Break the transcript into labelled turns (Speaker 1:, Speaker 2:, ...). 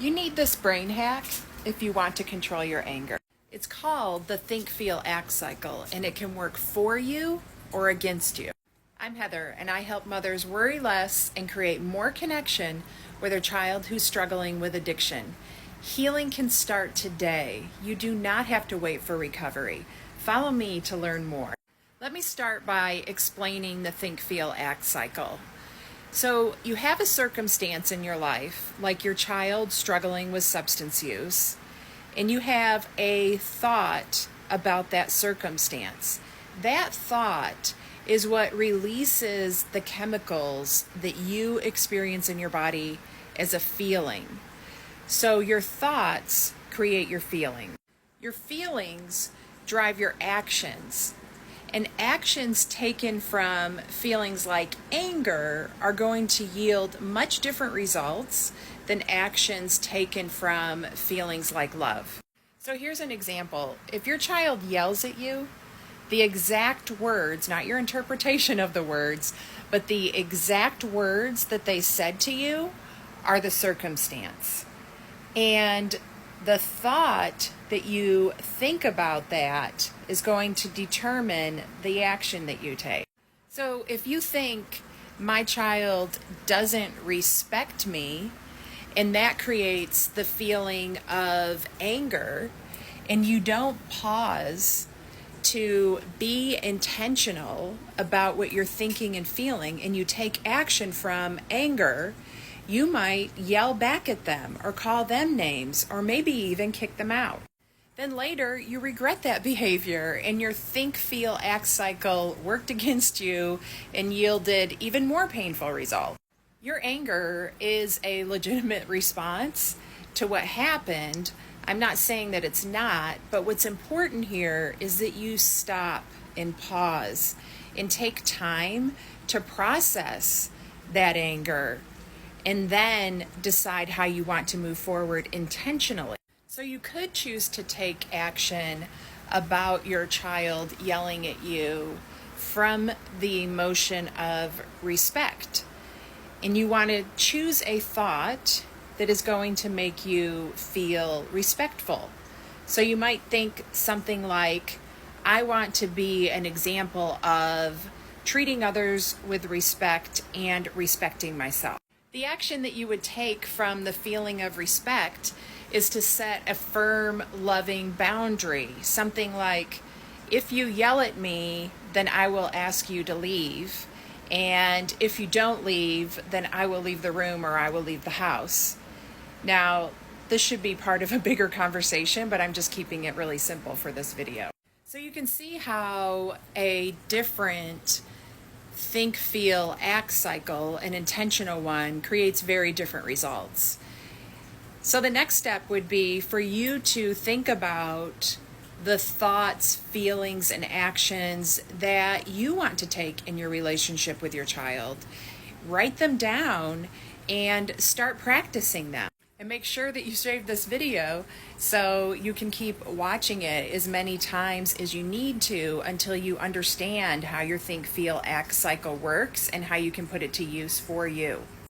Speaker 1: You need this brain hack if you want to control your anger. It's called the Think, Feel, Act cycle, and it can work for you or against you. I'm Heather, and I help mothers worry less and create more connection with their child who's struggling with addiction. Healing can start today. You do not have to wait for recovery. Follow me to learn more. Let me start by explaining the Think, Feel, Act cycle. So you have a circumstance in your life, like your child struggling with substance use, and you have a thought about that circumstance. That thought is what releases the chemicals that you experience in your body as a feeling. So your thoughts create your feeling. Your feelings drive your actions. And actions taken from feelings like anger are going to yield much different results than actions taken from feelings like love. So here's an example. If your child yells at you, the exact words, not your interpretation of the words, but the exact words that they said to you are the circumstance. And the thought that you think about that is going to determine the action that you take. So if you think my child doesn't respect me, and that creates the feeling of anger, and you don't pause to be intentional about what you're thinking and feeling, and you take action from anger, you might yell back at them or call them names or maybe even kick them out. Then later you regret that behavior and your think, feel, act cycle worked against you and yielded even more painful results. Your anger is a legitimate response to what happened. I'm not saying that it's not, but what's important here is that you stop and pause and take time to process that anger and then decide how you want to move forward intentionally. So you could choose to take action about your child yelling at you from the emotion of respect. And you want to choose a thought that is going to make you feel respectful. So you might think something like, I want to be an example of treating others with respect and respecting myself. The action that you would take from the feeling of respect is to set a firm, loving boundary. Something like, if you yell at me, then I will ask you to leave. And if you don't leave, then I will leave the room or I will leave the house. Now, this should be part of a bigger conversation, but I'm just keeping it really simple for this video. So you can see how a different think, feel, act cycle, an intentional one, creates very different results. So the next step would be for you to think about the thoughts, feelings, and actions that you want to take in your relationship with your child. Write them down and start practicing them. And make sure that you save this video so you can keep watching it as many times as you need to until you understand how your think, feel, act cycle works and how you can put it to use for you.